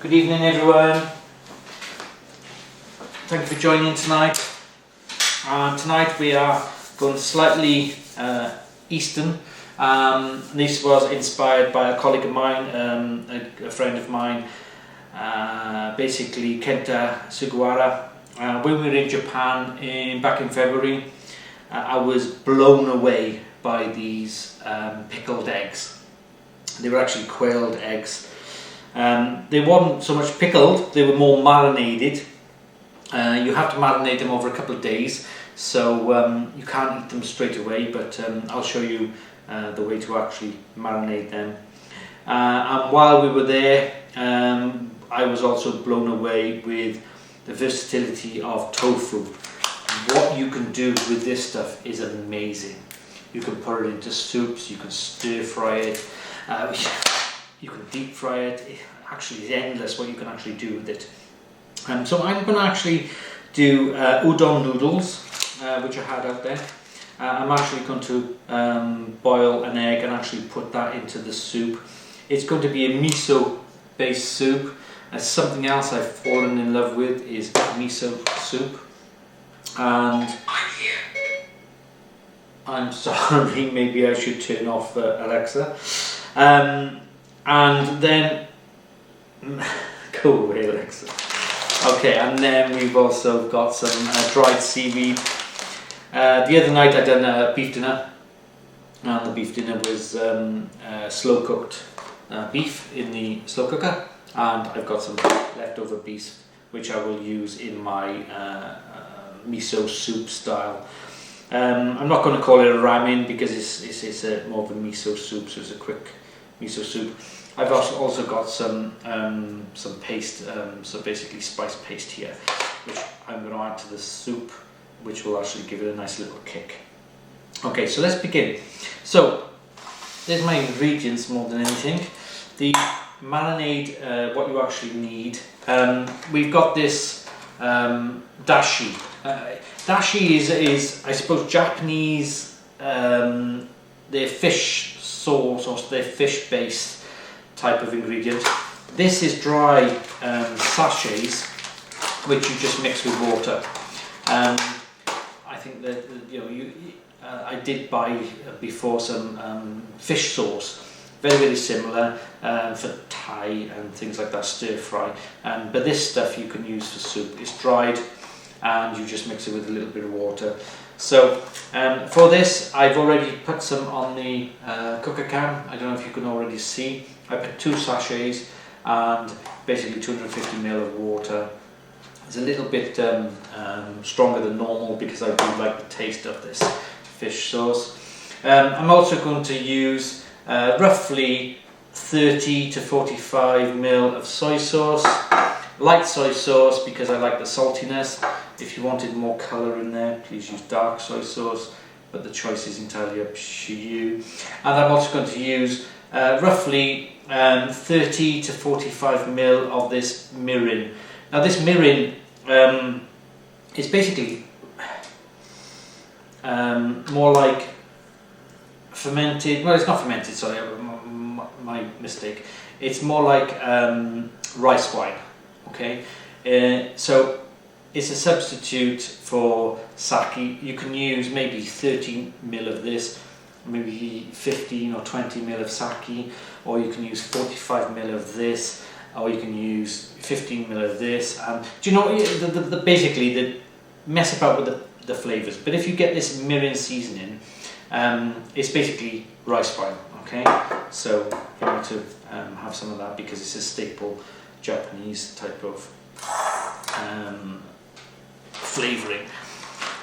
Good evening everyone. Thank you for joining tonight. Tonight we are going slightly Eastern. This was inspired by a colleague of mine, a friend of mine, basically Kenta Sugawara. When we were in Japan back in February, I was blown away by these pickled eggs. They were actually quailed eggs. They weren't so much pickled, they were more marinated. You have to marinate them over a couple of days, so you can't eat them straight away, but I'll show you the way to actually marinate them. And while we were there, I was also blown away with the versatility of tofu. What you can do with this stuff is amazing. You can put it into soups, you can stir fry it, you can deep fry it. It actually is endless what you can actually do with it. So I'm going to actually do udon noodles, which I had out there. I'm actually going to boil an egg and actually put that into the soup. It's going to be a miso based soup. Something else I've fallen in love with is miso soup. And I'm sorry, maybe I should turn off Alexa. And then go away, Alexa. Okay, and then we've also got some dried seaweed. The other night I done a beef dinner, and the beef dinner was slow cooked beef in the slow cooker, and I've got some leftover beef which I will use in my miso soup style. I'm not going to call it a ramen because it's more of a miso soup, so it's a quick miso soup. I've also got some paste, so basically spice paste here, which I'm going to add to the soup, which will actually give it a nice little kick. Okay, so let's begin. So there's my ingredients more than anything. The marinade, what you actually need. We've got this dashi. Dashi is I suppose Japanese. Their fish sauce, or their fish based type of ingredient. This is dry sachets which you just mix with water. I think that I did buy before some fish sauce, very similar for Thai and things like that, stir fry. But this stuff you can use for soup. It's dried and you just mix it with a little bit of water. So for this, I've already put some on the cooker can. I don't know if you can already see. I put 2 sachets and basically 250 ml of water. It's a little bit stronger than normal because I do like the taste of this fish sauce. I'm also going to use roughly 30 to 45 ml of soy sauce. Light soy sauce because I like the saltiness. If you wanted more colour in there, please use dark soy sauce, but the choice is entirely up to you. And I'm also going to use roughly 30 to 45 ml of this mirin. Now this mirin is basically more like fermented, well it's not fermented, sorry, my mistake. It's more like rice wine, okay? So it's a substitute for sake. You can use maybe 30 ml of this, maybe 15 or 20 ml of sake, or you can use 45 ml of this, or you can use 15 ml of this. And do you know, basically the mess about with the flavours. But if you get this mirin seasoning, it's basically rice wine. Okay, so you need to have some of that because it's a staple Japanese type of flavouring.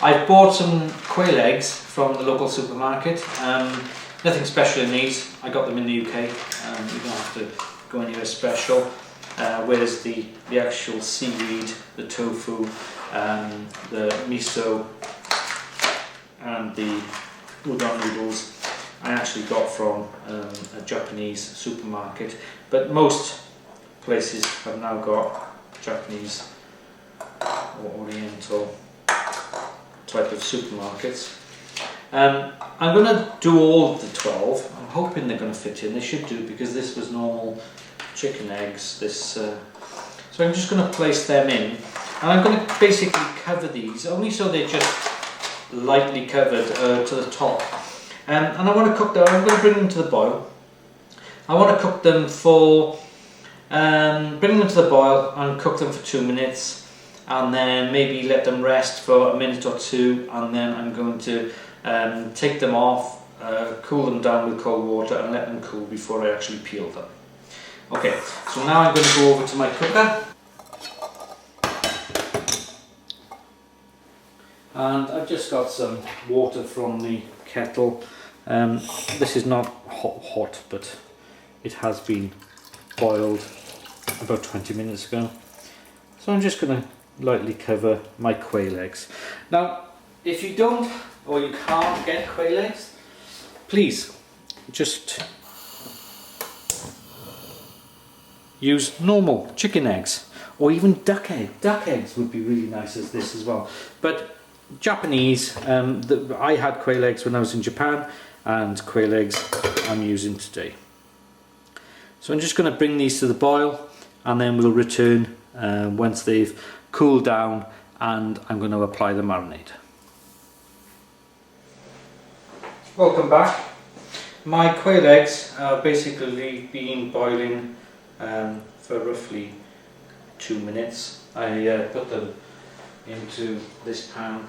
I've bought some quail eggs from the local supermarket. Nothing special in these. I got them in the UK. You don't have to go anywhere special. Whereas the actual seaweed, the tofu, the miso, and the udon noodles, I actually got from a Japanese supermarket. But most places have now got Japanese or Oriental type of supermarkets. I'm going to do all of the 12. I'm hoping they're going to fit in. They should do because this was normal chicken eggs. So I'm just going to place them in, and I'm going to basically cover these only so they're just lightly covered to the top. And I want to cook them. I'm going to bring them to the boil. I want to cook them for bring them to the boil and cook them for 2 minutes, and then maybe let them rest for a minute or two, and then I'm going to take them off, cool them down with cold water and let them cool before I actually peel them. Okay, so now I'm going to go over to my cooker, and I've just got some water from the kettle. This is not hot, but it has been boiled about 20 minutes ago. So I'm just going to lightly cover my quail eggs. Now, if you don't or you can't get quail eggs, please just use normal chicken eggs, or even duck eggs. Duck eggs would be really nice as this as well. But Japanese, I had quail eggs when I was in Japan, and quail eggs I'm using today. So I'm just going to bring these to the boil, and then we'll return once they've cooled down, and I'm going to apply the marinade. Welcome back. My quail eggs are basically been boiling for roughly 2 minutes. I put them into this pan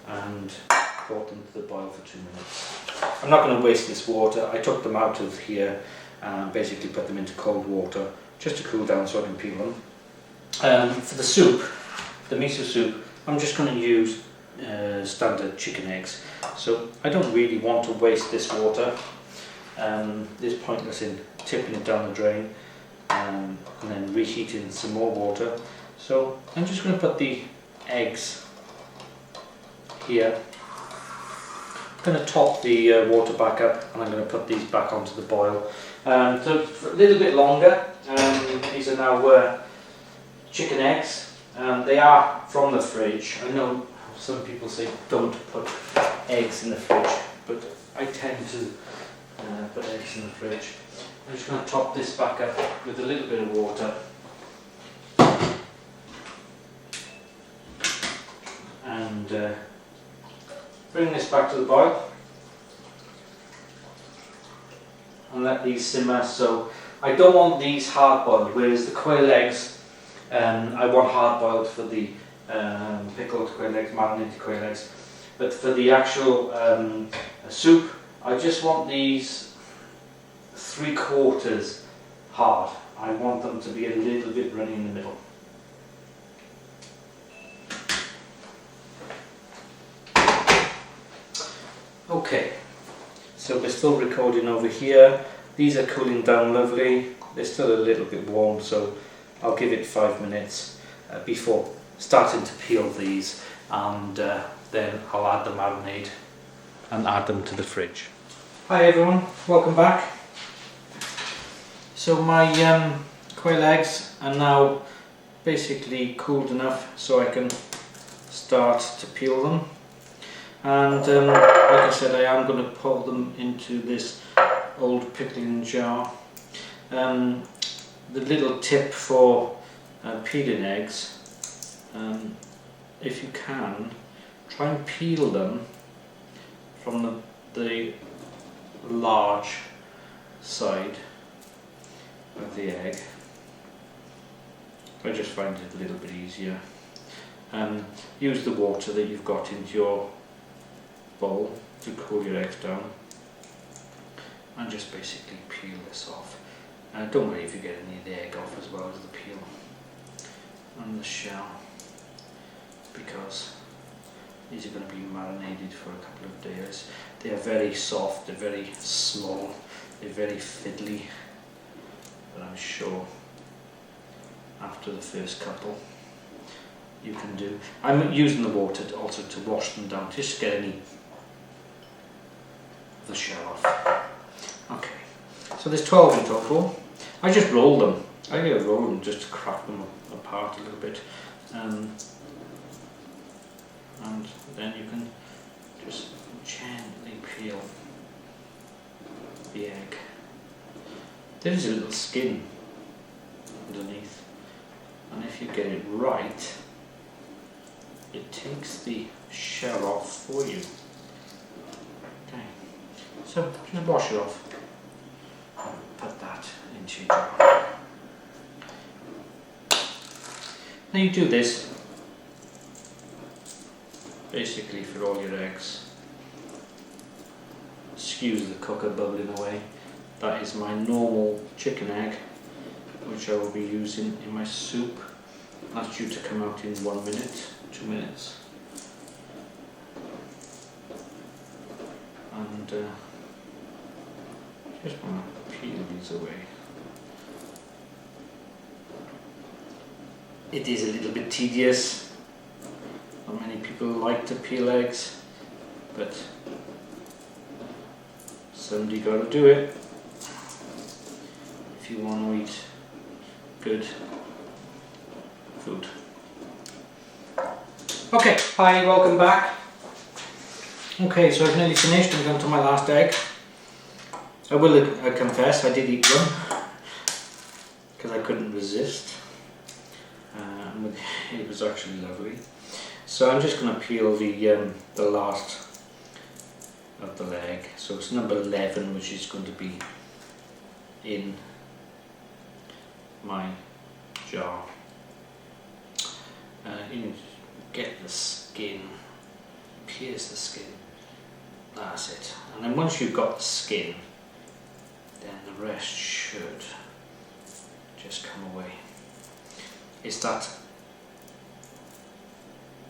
and brought them to the boil for 2 minutes. I'm not going to waste this water. I took them out of here and basically put them into cold water just to cool down so I can peel them. For the soup, the miso soup, I'm just going to use standard chicken eggs. So I don't really want to waste this water. It's pointless in tipping it down the drain and then reheating some more water. So I'm just going to put the eggs here. I'm going to top the water back up, and I'm going to put these back onto the boil. So for a little bit longer. These are now chicken eggs. They are from the fridge. I know some people say don't put eggs in the fridge, but I tend to put eggs in the fridge. I'm just going to top this back up with a little bit of water. And bring this back to the boil and let these simmer. So I don't want these hard boiled, whereas the quail eggs I want hard boiled for the pickled quail eggs, marinated quail eggs. But for the actual soup, I just want these 3/4 hard. I want them to be a little bit runny in the middle. Okay, so we're still recording over here. These are cooling down lovely. They're still a little bit warm, so I'll give it 5 minutes before starting to peel these, and then I'll add the marinade and add them to the fridge. Hi everyone, welcome back. So my quail eggs are now basically cooled enough so I can start to peel them. And like I said, I am going to pour them into this old pickling jar. The little tip for peeling eggs, if you can, try and peel them from the large side of the egg. I just find it a little bit easier. Use the water that you've got into your bowl to cool your eggs down, and just basically peel this off. Don't worry if you get any of the egg off as well as the peel and the shell, because these are going to be marinated for a couple of days. They are very soft, they're very small, they're very fiddly, but I'm sure after the first couple you can do. I'm using the water also to wash them down, just to get any of the shell off. Okay, so there's 12 in total. I just roll them. I roll them just to crack them apart a little bit, and then you can just gently peel the egg There is a little skin underneath, and if you get it right, it takes the shell off for you. Okay, so just wash it off and put that into your jar. Now you do this basically for all your eggs. Excuse the cooker bubbling away. That is my normal chicken egg, which I will be using in my soup. That's due to come out in 1 minute, 2 minutes. And just want to peel these away. It is a little bit tedious. Not many people like to peel eggs, but somebody got to do it if you want to eat good food. Okay, hi, welcome back. Okay, so I've nearly finished. I'm going to my last egg. I will confess, I did eat one because I couldn't resist. It was actually lovely. So I'm just going to peel the last of the leg. So it's number 11, which is going to be in my jar. You get the skin, pierce the skin. That's it. And then once you've got the skin, then the rest should just come away. It's that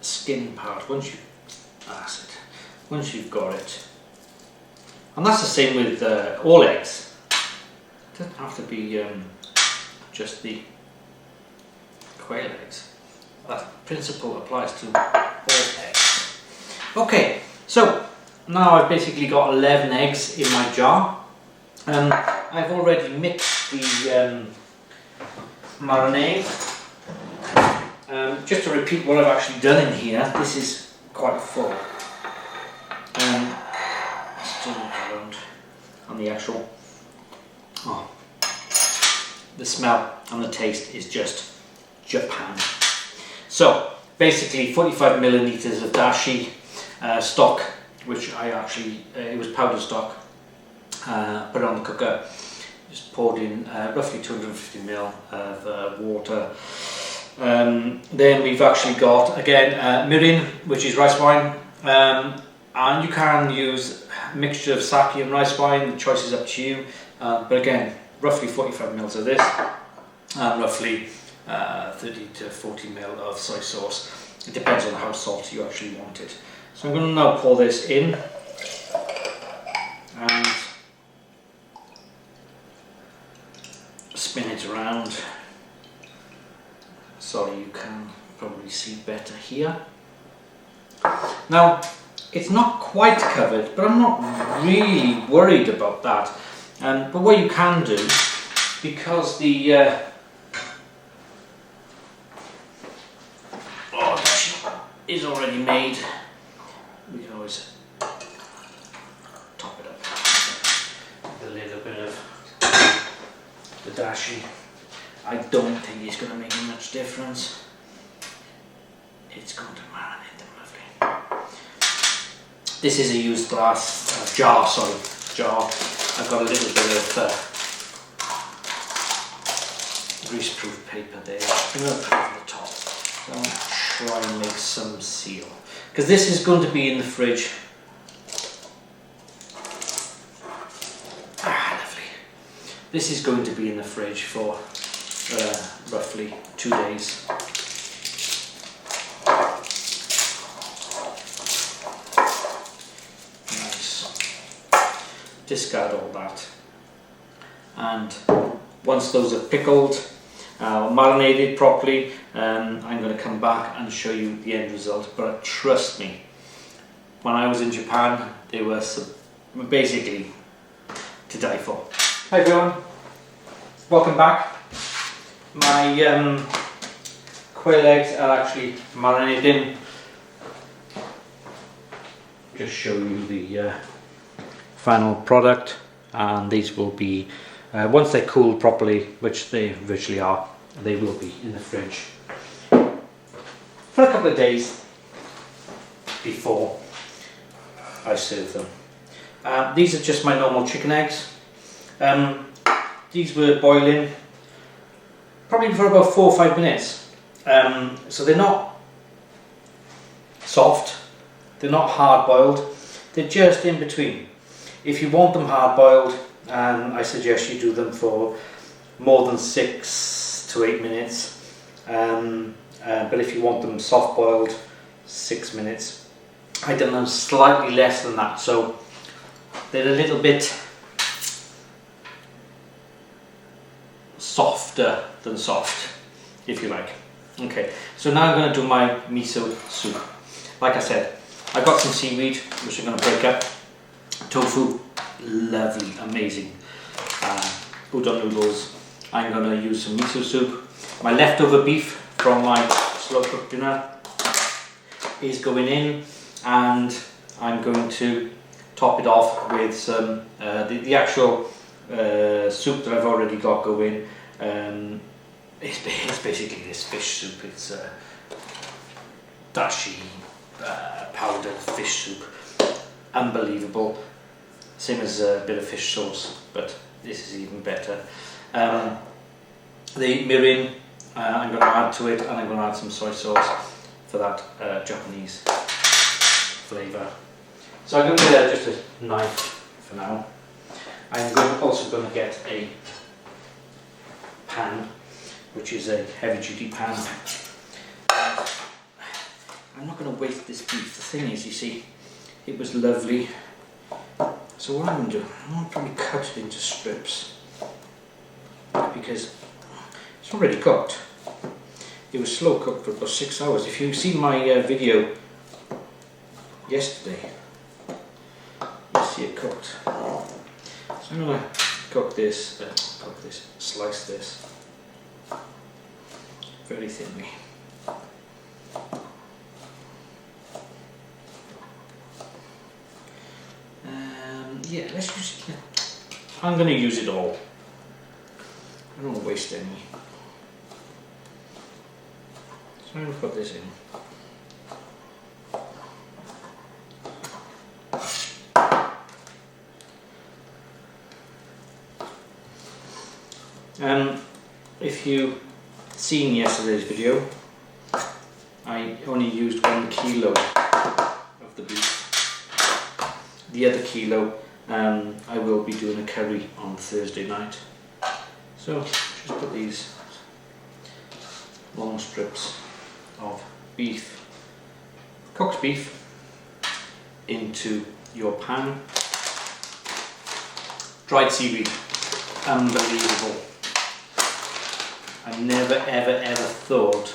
skin part. That's it. Once you've got it, and that's the same with all eggs. It doesn't have to be just the quail eggs. That principle applies to all eggs. Okay, so now I've basically got 11 eggs in my jar. I've already mixed the marinade. Just to repeat what I've actually done in here, this is quite full. Still around on the actual. The smell and the taste is just Japan. So basically 45 milliliters of dashi stock, which I actually, it was powder stock, put it on the cooker, just poured in roughly 250 ml of water. Then we've actually got again mirin, which is rice wine, and you can use a mixture of sake and rice wine. The choice is up to you, but again roughly 45 ml of this and roughly 30 to 40 ml of soy sauce. It depends on how salty you actually want it. So I'm going to now pour this in and spin it around. So you can probably see better here. Now it's not quite covered, but I'm not really worried about that. But what you can do, because the dashi is already made, we can always top it up with a little bit of the dashi. I don't think it's going to make much difference. It's going to marinate them lovely. This is a used glass jar. I've got a little bit of greaseproof paper there. I'm going to put it on the top. So I'm going to try and make some seal, because this is going to be in the fridge. Lovely. This is going to be in the fridge for roughly 2 days. Nice. Discard all that, and once those are pickled, marinated properly, I'm going to come back and show you the end result. But trust me, when I was in Japan, they were basically to die for. Hi everyone, welcome back. My quail eggs are actually marinated. Just show you the final product, and these will be Once they're cooled properly, which they virtually are, they will be in the fridge for a couple of days before I serve them. These are just my normal chicken eggs. These were boiling probably for about 4 or 5 minutes. So they're not soft, they're not hard boiled, they're just in between. If you want them hard boiled, I suggest you do them for more than 6 to 8 minutes. But if you want them soft boiled, 6 minutes. I done them slightly less than that, so they're a little bit softer than soft, if you like. Okay, so now I'm going to do my miso soup. Like I said, I got some seaweed, which I'm going to break up. Tofu, lovely, amazing. Udon noodles. I'm going to use some miso soup. My leftover beef from my slow cooked dinner is going in, and I'm going to top it off with some the actual soup that I've already got going. It's basically this fish soup. It's dashi powdered fish soup. Unbelievable. Same as a bit of fish sauce, but this is even better. The mirin, I'm going to add to it, and I'm going to add some soy sauce for that Japanese flavour. So I'm going to get just a knife for now. I'm also going to get a pan, which is a heavy duty pan. I'm not going to waste this beef. The thing is, you see, it was lovely. So what I'm going to do, I'm going to probably cut it into strips, because it's already cooked. It was slow cooked for about 6 hours. If you've seen my video yesterday, you'll see it cooked. So I'm going to cook this, slice this very thinly. Yeah, let's use it. I'm going to use it all. I don't want to waste any. So I'm going to put this in. If you've seen yesterday's video, I only used 1 kilo of the beef. The other kilo, I will be doing a curry on Thursday night. So just put these long strips of beef, cooked beef, into your pan. Dried seaweed, unbelievable. I never ever thought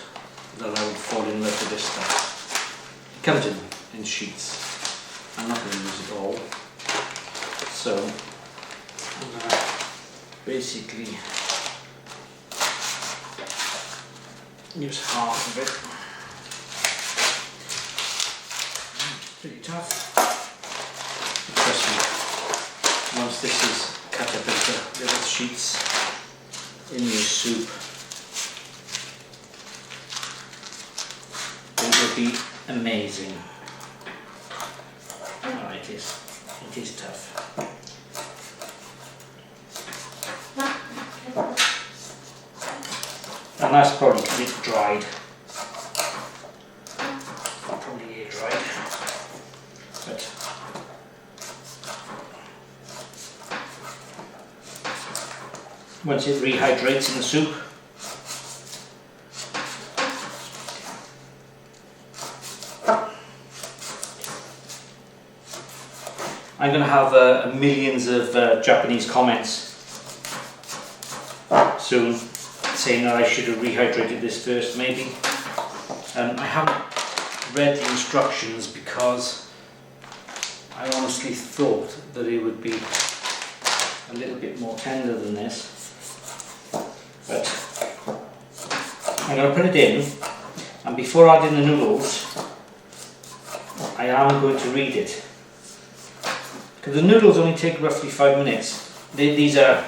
that I would fall in love with this stuff. It comes in sheets. I'm not going to use it all. So I'm going to basically use half of it. Pretty tough. Trust me, once this is cut up into little sheets in your soup, it will be amazing. Oh, it is tough. And that's probably a bit dried. Probably air dried. But once it rehydrates in the soup, I'm going to have millions of Japanese comments soon saying that I should have rehydrated this first, maybe. I haven't read the instructions because I honestly thought that it would be a little bit more tender than this. But I'm going to put it in, and before adding the noodles, I am going to read it. Because the noodles only take roughly 5 minutes. These are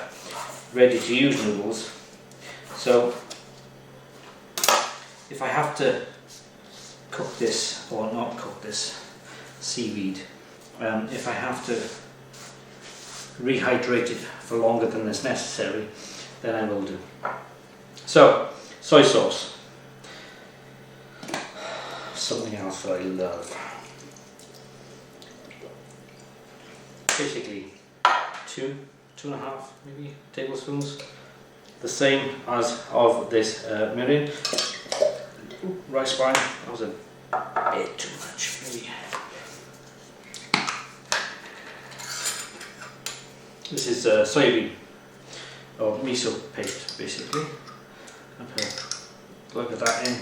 ready to use noodles. So if I have to cook this, or not cook this seaweed, if I have to rehydrate it for longer than is necessary, then I will do. So, soy sauce. Something else that I love. Basically, two and a half maybe tablespoons. The same as of this mirin. Rice wine, that was a bit too much maybe. This is soybean or miso paste basically. I put a plug of that in.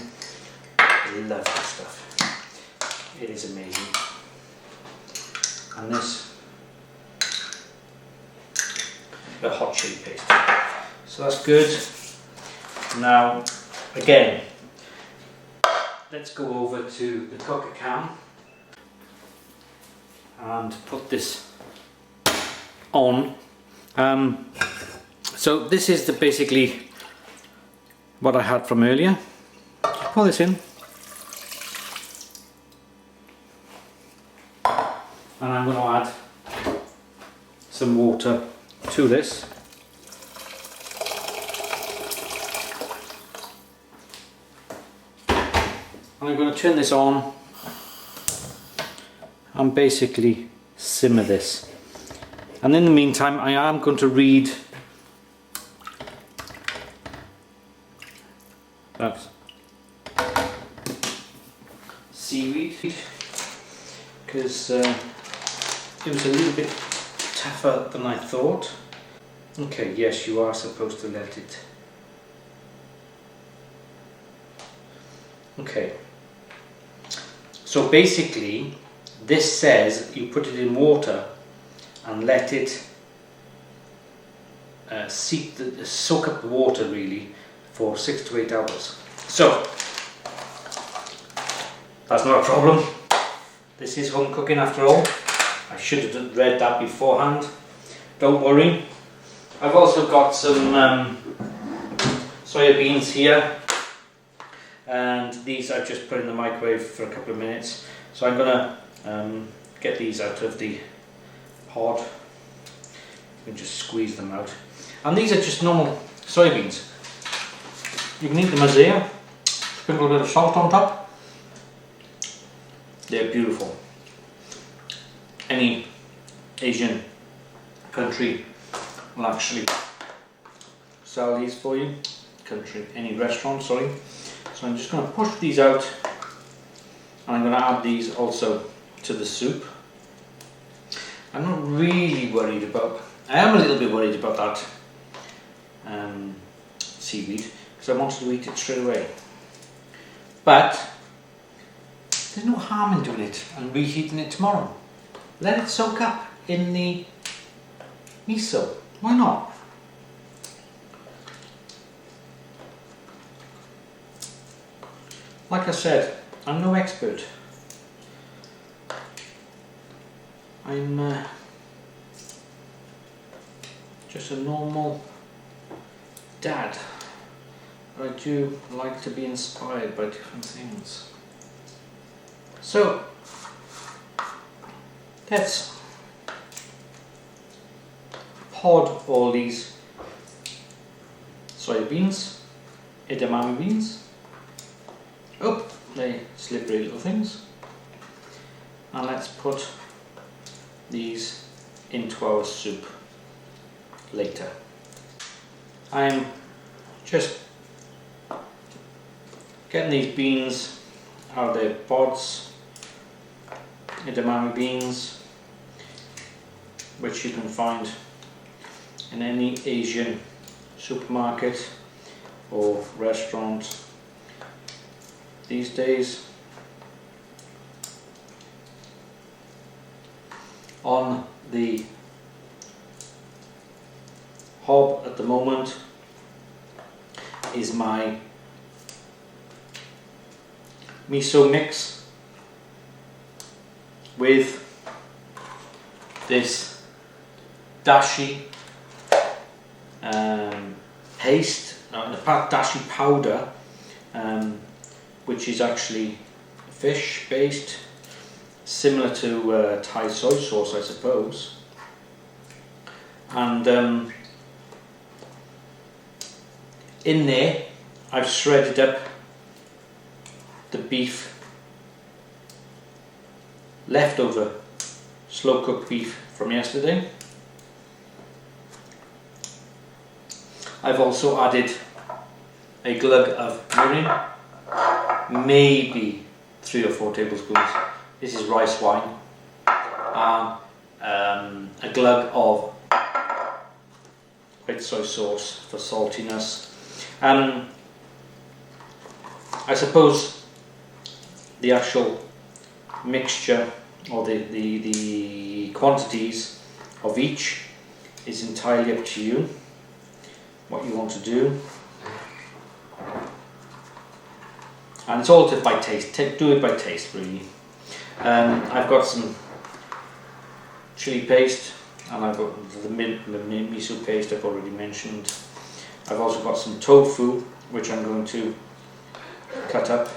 I love this stuff. It is amazing. And this, the hot chili paste. So that's good. Now, again, let's go over to the cooker cam and put this on. So this is basically what I had from earlier. Pour this in. And I'm going to add some water to this. I'm going to turn this on and basically simmer this. And in the meantime, I am going to read that seaweed, because it was a little bit tougher than I thought. Okay, yes, you are supposed to let it. Okay. So basically, this says you put it in water and let it soak up the water really for 6 to 8 hours. So that's not a problem. This is home cooking after all. I should have read that beforehand. Don't worry. I've also got some soya beans here, and these I've just put in the microwave for a couple of minutes. So I'm gonna get these out of the pod and just squeeze them out. And these are just normal soybeans. You can eat them as they are. Sprinkle a bit of salt on top. They're beautiful. Any Asian country will actually sell these for you. Any restaurant, sorry. So I'm just going to push these out, and I'm going to add these also to the soup. I'm not really worried about, I am a little bit worried about that seaweed, because I wanted to eat it straight away. But there's no harm in doing it and reheating it tomorrow. Let it soak up in the miso. Why not? Like I said, I'm no expert. I'm just a normal dad. But I do like to be inspired by different things. So, let's pod all these soybeans, edamame beans. Oh, they slippery little things. And let's put these into our soup later. I'm just getting these beans out of their pods, edamame beans, which you can find in any Asian supermarket or restaurant these days. On the hob at the moment is my miso mix with this dashi paste, the dashi powder, which is actually fish based, similar to Thai soy sauce, I suppose. And in there I've shredded up the beef, leftover slow cooked beef from yesterday. I've also added a glug of mirin, maybe 3 or 4 tablespoons. This is rice wine. A glug of white soy sauce for saltiness. I suppose the actual mixture or the quantities of each is entirely up to you, what you want to do, and it's all by taste. Do it by taste, really. I've got some chili paste, and I've got the miso paste I've already mentioned. I've also got some tofu, which I'm going to cut up.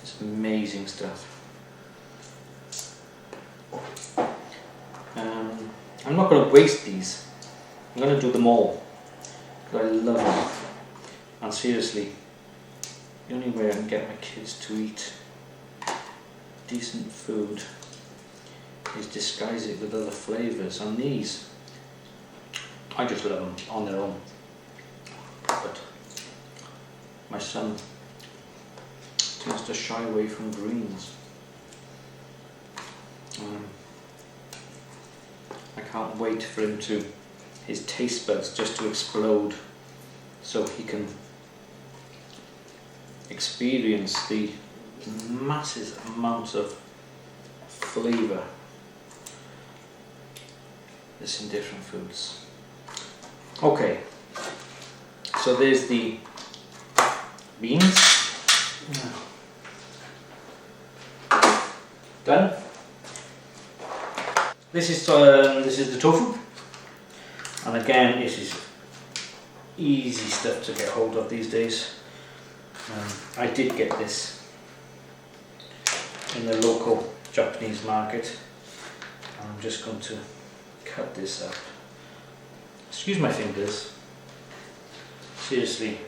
It's amazing stuff. I'm not going to waste these. I'm going to do them all because I love them. And seriously, the only way I can get my kids to eat decent food is disguise it with other flavours. And these, I just love them on their own. But my son tends to shy away from greens. I can't wait for him to, his taste buds just to explode, so he can experience the massive amount of flavour that's in different foods. Okay, so there's the beans. Done. This is the tofu, and again, this is easy stuff to get hold of these days. I did get this in the local Japanese market, and I'm just going to cut this up. Excuse my fingers. Seriously,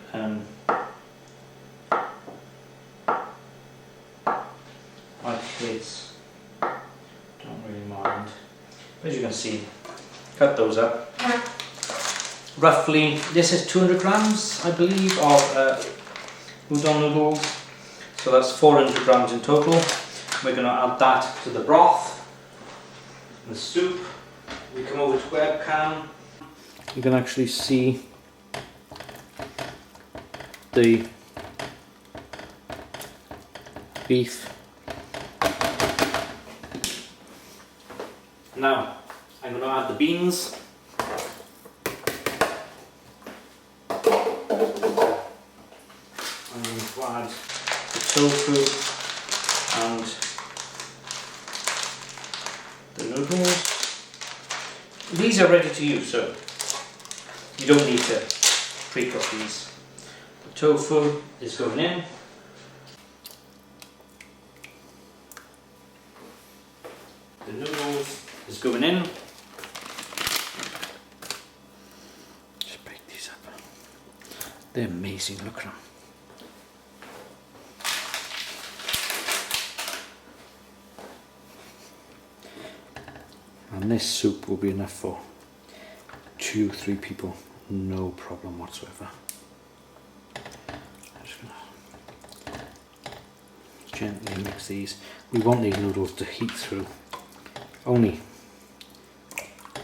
my kids don't really mind. As you can see, cut those up. Roughly, this is 200 grams, I believe, of udon noodles. So that's 400 grams in total. We're going to add that to the broth, the soup. We come over to webcam. You can actually see the beef. Now, I'm going to add the beans. I'm going to add the tofu and the noodles. These are ready to use, so you don't need to pre-cook these. The tofu is going in. The noodles is going in. Just break these up. They're amazing, look at them. And this soup will be enough for 2-3 people, no problem whatsoever. I'm just gonna gently mix these. We want these noodles to heat through. Only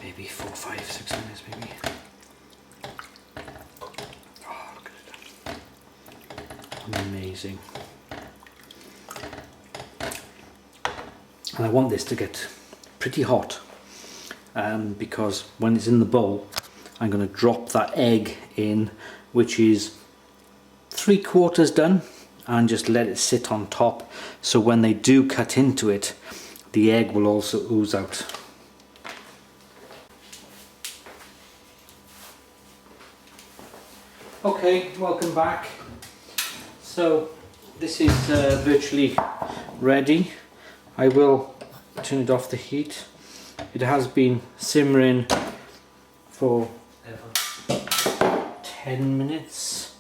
maybe 4, 5, 6 minutes maybe. Oh, look at it. Amazing. And I want this to get pretty hot, because when it's in the bowl, I'm going to drop that egg in, which is 3/4 done, and just let it sit on top, so when they do cut into it, the egg will also ooze out. Okay, welcome back. So this is virtually ready. I will turn it off the heat. It has been simmering for 10 minutes.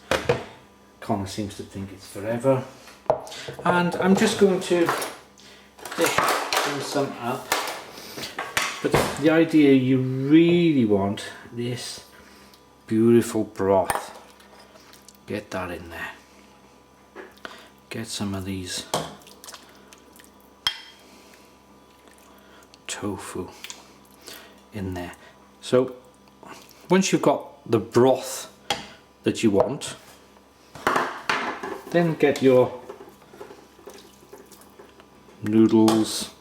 Connor seems to think it's forever. And I'm just going to dish some up. But the idea, you really want this beautiful broth. Get that in there. Get some of these tofu in there. So once you've got the broth that you want, then get your noodles,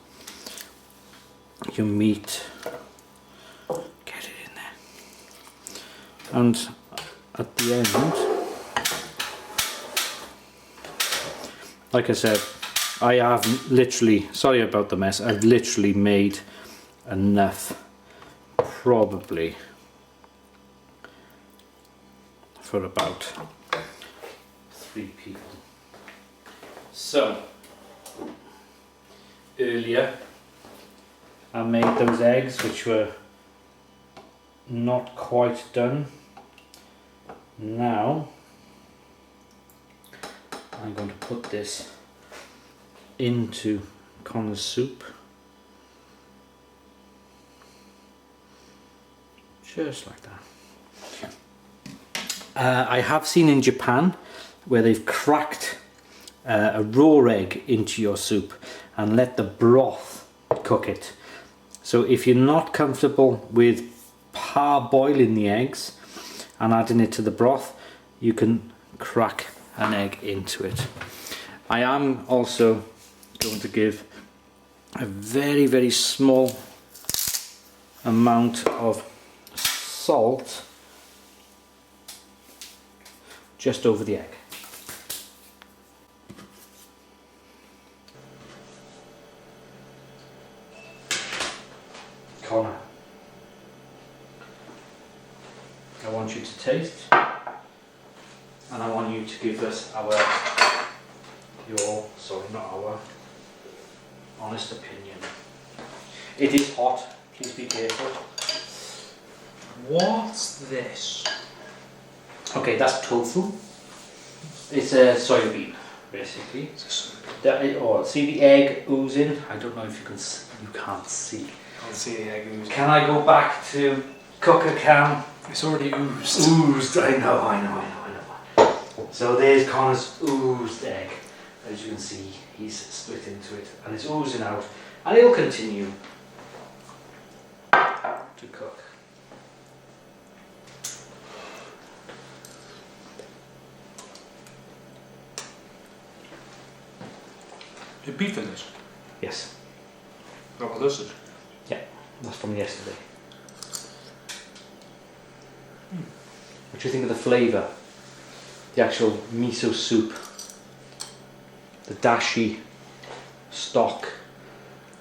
your meat, get it in there, and at the end, like I said, I have literally, sorry about the mess, I've literally made enough, probably for about 3 people. So earlier I made those eggs which were not quite done. Now I'm going to put this into Connor's soup, just like that. I have seen in Japan where they've cracked a raw egg into your soup and let the broth cook it. So if you're not comfortable with parboiling the eggs and adding it to the broth, you can crack an egg into it. I am also going to give a very, very small amount of salt just over the egg. Connor, I want you to taste, and I want you to give us your honest opinion. It is hot, please be careful. What's this? Okay, that's tofu. It's a soybean, basically. See the egg oozing? I don't know if you can. You can't see. I can't see the egg oozing. Can I go back to cooker cam? It's already oozed. Oozed. I know. So there's Connor's oozed egg. As you can see, he's split into it, and it's oozing out, and it'll continue to cook. The beef in this? Yes. Is that what this is? Yeah, that's from yesterday. What do you think of the flavour? The actual miso soup, the dashi stock,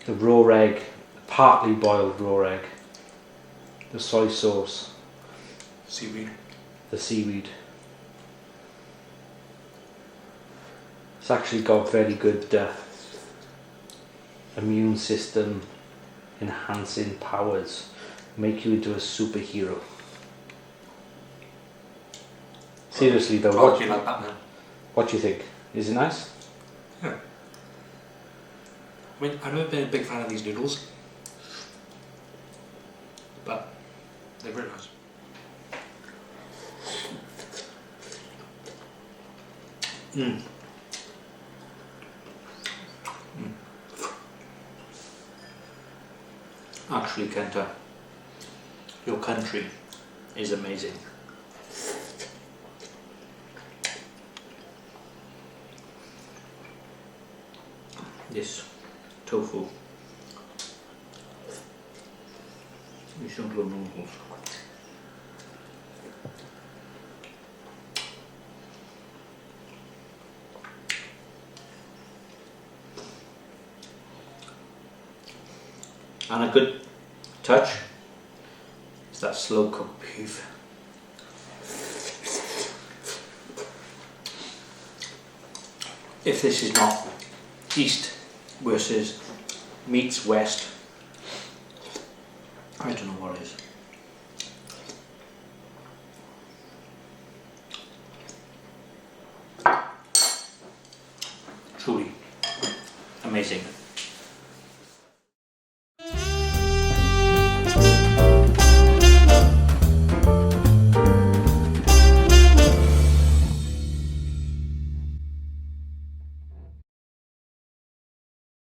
the raw egg, partly boiled raw egg, the soy sauce, Seaweed. the seaweed. It's actually got very good immune system enhancing powers, make you into a superhero. Seriously though, What do you like Batman? what do you think? Is it nice? Yeah. I mean, I've never been a big fan of these noodles, but they're very nice. Actually, Kenta, your country is amazing. This tofu. You should do noodles. And a good touch is that slow cooked beef. if this is not East versus meets West, I don't know what is. Truly amazing.